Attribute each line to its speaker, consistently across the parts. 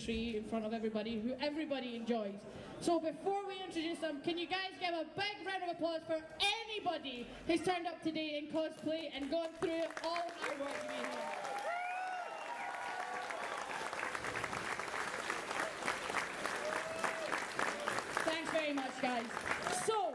Speaker 1: tree in front of everybody, who everybody enjoys. So before we introduce them, can you guys give a big round of applause for anybody who's turned up today in cosplay and gone through all our work to be here. Thanks very much, guys. So,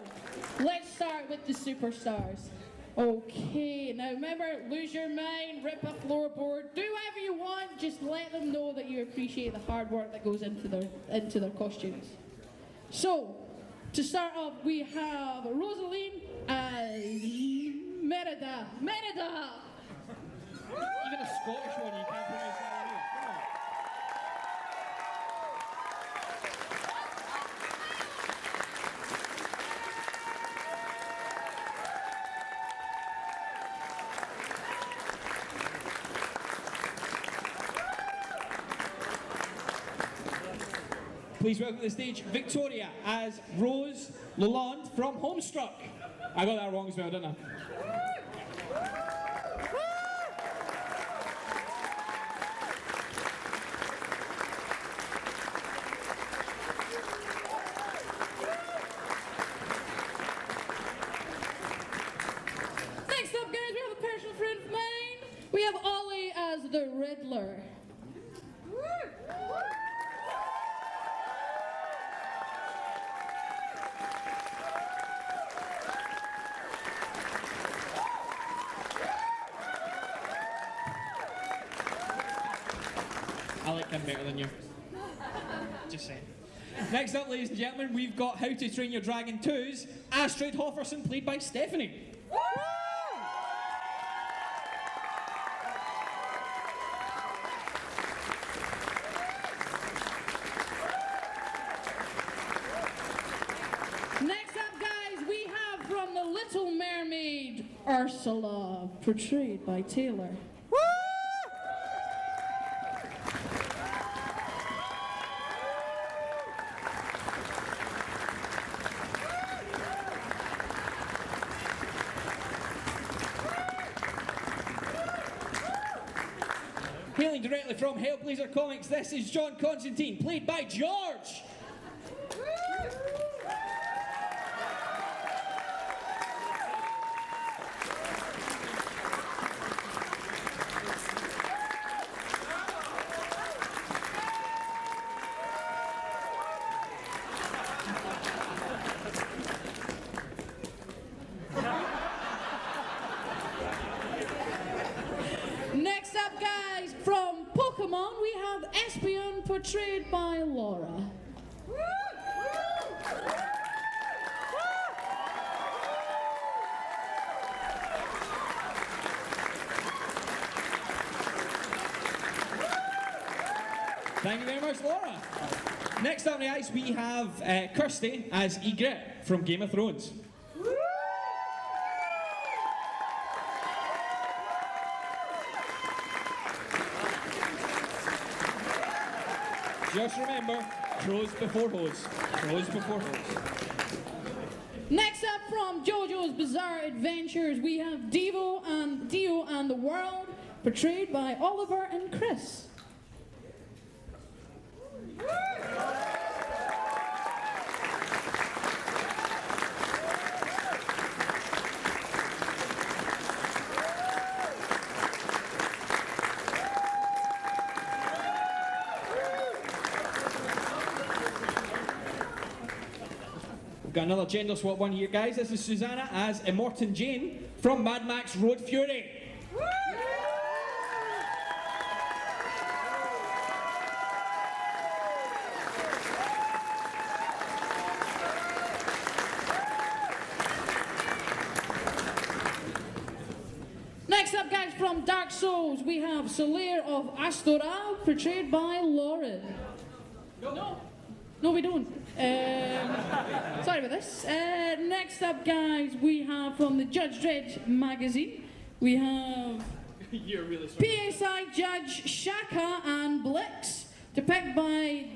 Speaker 1: let's start with the superstars. Okay, now remember, lose your mind, rip a floorboard, do whatever you want, just let them know that you appreciate the hard work that goes into their costumes. So, to start off, we have Rosaline as Merida. Merida!
Speaker 2: Even a Scottish one, you can't pronounce that name. Come on. Please welcome to the stage Victoria as Rose Lalonde from Homestruck. I got that wrong as well, didn't I?
Speaker 1: Next up, guys, we have a personal friend of mine. We have Ollie as the Riddler.
Speaker 2: I like him better than you. Just saying. Next up, ladies and gentlemen, we've got How to Train Your Dragon 2's Astrid Hofferson, played by Stephanie.
Speaker 1: Next up, guys, we have from The Little Mermaid, Ursula, portrayed by Taylor.
Speaker 2: Hailing directly from Hellblazer Comics, this is John Constantine, played by George.
Speaker 1: Next up, guys, from Pokemon, we have Espeon, portrayed by Laura.
Speaker 2: Thank you very much, Laura. Next up on the ice, we have Kirsty as Ygritte from Game of Thrones. Just remember, crows before hose. Crows before hose.
Speaker 1: Next up, from JoJo's Bizarre Adventures, we have Dio and the World, portrayed by Oliver and Chris.
Speaker 2: We've got another gender swap one here, guys. This is Susanna as Immortan Jane from Mad Max Road Fury.
Speaker 1: Next up, guys, from Dark Souls, we have Solaire of Astoral, portrayed by Lauren. No, we don't. Sorry about this. Next up, guys, we have from the Judge Dredd magazine, we have
Speaker 2: You're really
Speaker 1: PSI Judge Shaka and Blix, depicted by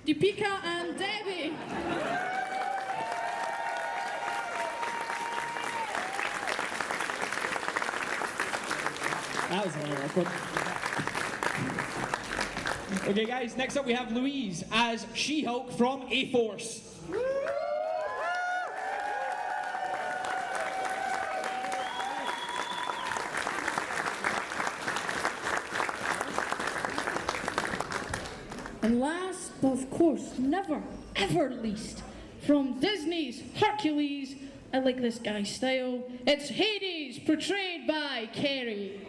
Speaker 1: Deepika and Debbie.
Speaker 2: That was a little awkward. Okay, guys, next up we have Louise as She-Hulk from A-Force.
Speaker 1: And last, but of course, never, ever least, from Disney's Hercules, I like this guy's style, it's Hades, portrayed by Kerry.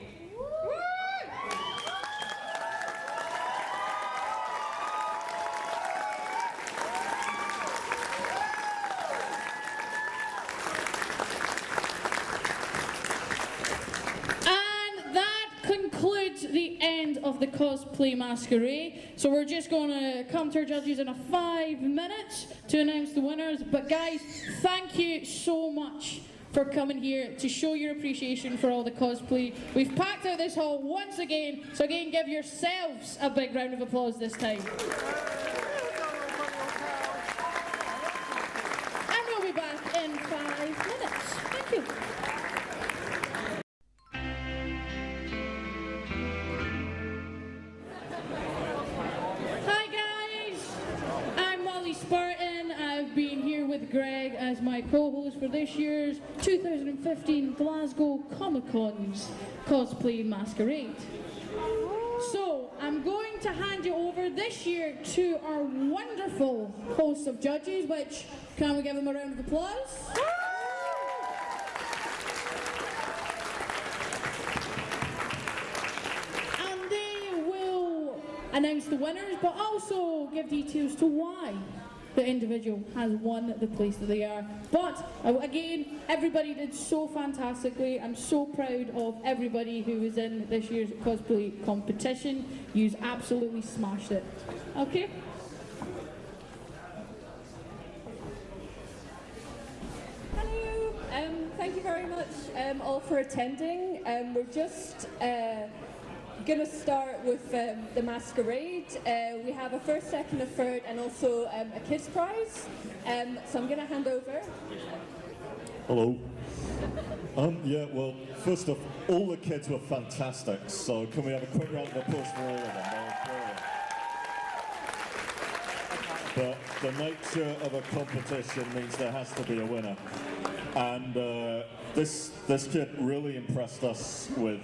Speaker 1: The end of the Cosplay Masquerade. So we're just going to come to our judges in 5 minutes to announce the winners. But guys, thank you so much for coming here to show your appreciation for all the cosplay. We've packed out this hall once again, so again, give yourselves a big round of applause this time. And we'll be back in 5 minutes. Thank you. I've been here with Greg as my co-host for this year's 2015 Glasgow Comic Con's Cosplay Masquerade. So I'm going to hand you over this year to our wonderful host of judges, which, can we give them a round of applause? And they will announce the winners, but also give details to why the individual has won the place that they are. But again, everybody did so fantastically. I'm so proud of everybody who was in this year's cosplay competition. You've absolutely smashed it. Okay?
Speaker 3: Hello, thank you very much all for attending. We're just going to start with the masquerade. We have a first, second, a third, and also a kids prize. So I'm going to hand over.
Speaker 4: Hello. Yeah, well, first off, all the kids were fantastic, so can we have a quick round of applause for all of them? That was brilliant. But the nature of a competition means there has to be a winner. And this kid really impressed us with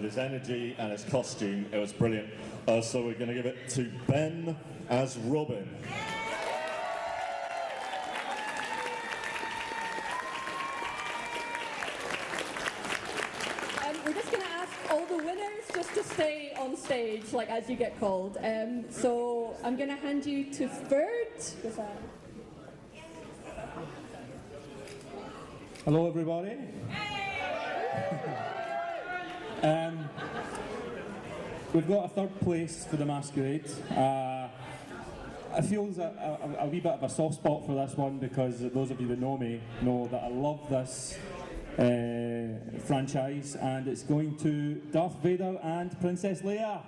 Speaker 4: his energy and his costume. It was brilliant. So we're going to give it to Ben as Robin.
Speaker 3: We're just going to ask all the winners just to stay on stage, like as you get called. So I'm going to hand you to third. What's that?
Speaker 5: Hello, everybody. We've got a third place for the masquerade. I feel there's a wee bit of a soft spot for this one because those of you that know me know that I love this franchise, and it's going to Darth Vader and Princess Leia.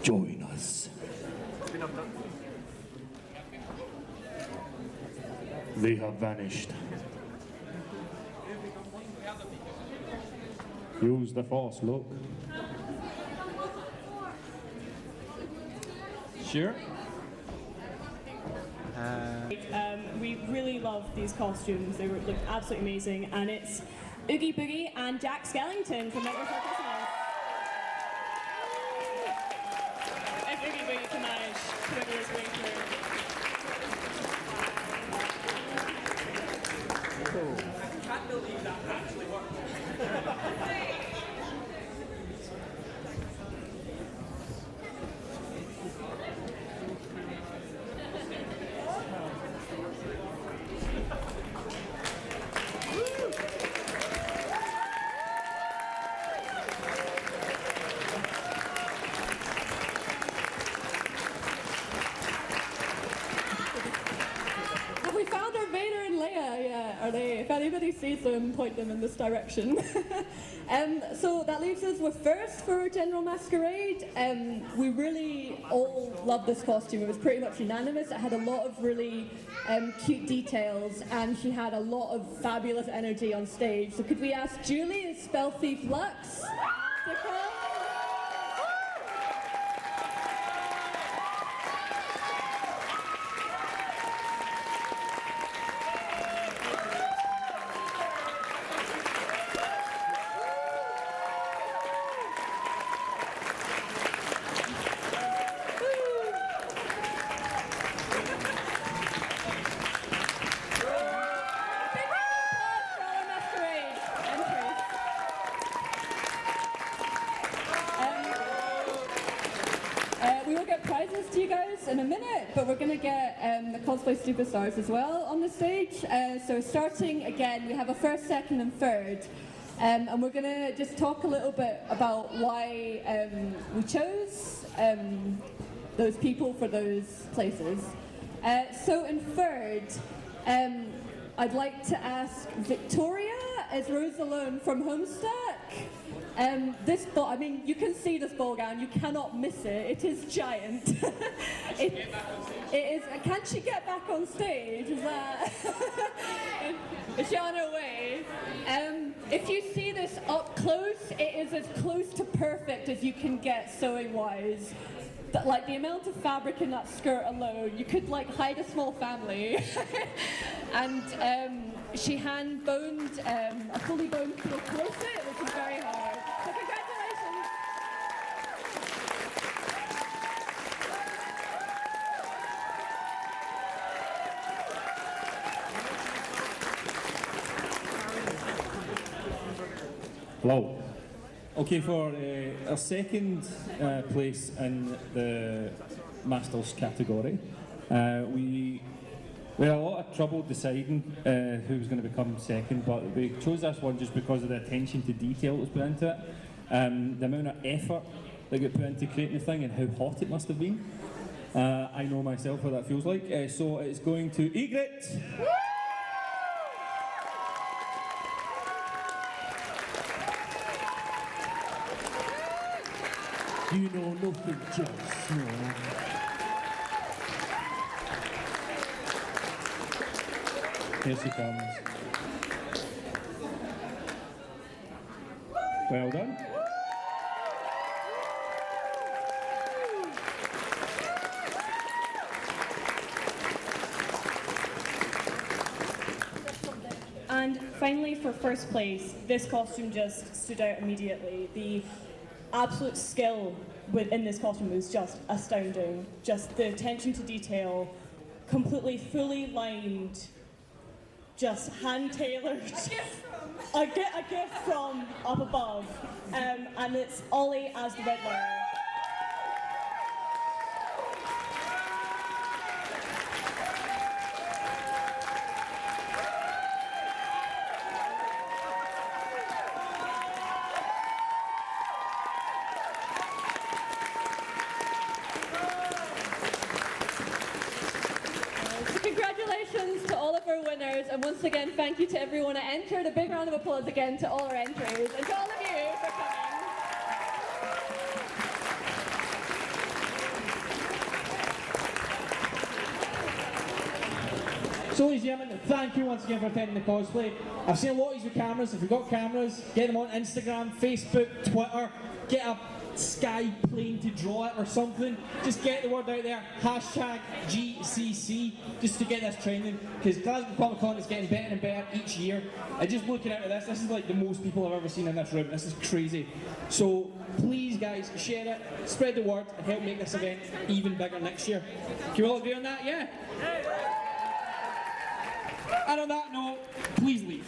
Speaker 5: Join us. They have vanished. Use the force, look.
Speaker 2: Sure.
Speaker 6: We really love these costumes. They look absolutely amazing, and it's Oogie Boogie and Jack Skellington from Nightmare Before Christmas. If Oogie Boogie can manage to wiggle his way through.
Speaker 2: I can't believe that actually worked.
Speaker 3: Saturday. If anybody sees them, point them in this direction. So that leaves us with first for our General Masquerade. We really all loved this costume. It was pretty much unanimous. It had a lot of really cute details, and she had a lot of fabulous energy on stage. So could we ask Julie as Spell Thief Lux to come? To you guys in a minute, but we're going to get the Cosplay Superstars as well on the stage. So starting again, we have a first, second and third, and we're going to just talk a little bit about why we chose those people for those places. So in third, I'd like to ask Victoria as Rosalone from Homestuck. This ball, I mean, you can see this ball gown, you cannot miss it. It is giant. It is. Can she get back on stage? Is that? Is she on her way? If you see this up close, it is as close to perfect as you can get sewing wise. But like the amount of fabric in that skirt alone, you could like hide a small family. And she hand boned a fully boned steel corset, which is very hard. So congratulations.
Speaker 5: Hello. Okay, for our second place in the Masters category, we had a lot of trouble deciding who was going to become second, but we chose this one just because of the attention to detail that was put into it, the amount of effort that got put into creating the thing and how hot it must have been. I know myself what that feels like, so it's going to Egret. You know nothing, just no. Here she comes. Well done.
Speaker 6: And finally, for first place, this costume just stood out immediately. The absolute skill within this costume was just astounding. Just the attention to detail, completely fully lined, just hand-tailored. A gift from up above. And it's Ollie as the Riddler.
Speaker 3: And once again, thank you to everyone that entered. A big round of applause again to all our entries and to all of you for coming.
Speaker 2: So ladies and gentlemen, thank you once again for attending the cosplay. I've seen a lot of you with cameras. If you've got cameras, get them on Instagram, Facebook, Twitter, get a sky plane to draw it or something. Just get the word out there, hashtag GCC, just to get this trending, because Glasgow Comic Con is getting better and better each year. And just looking out at this is like the most people I've ever seen in this room. This is crazy. So please guys, share it, spread the word, and help make this event even bigger next year. Can we all agree on that? Yeah? And on that note, please leave.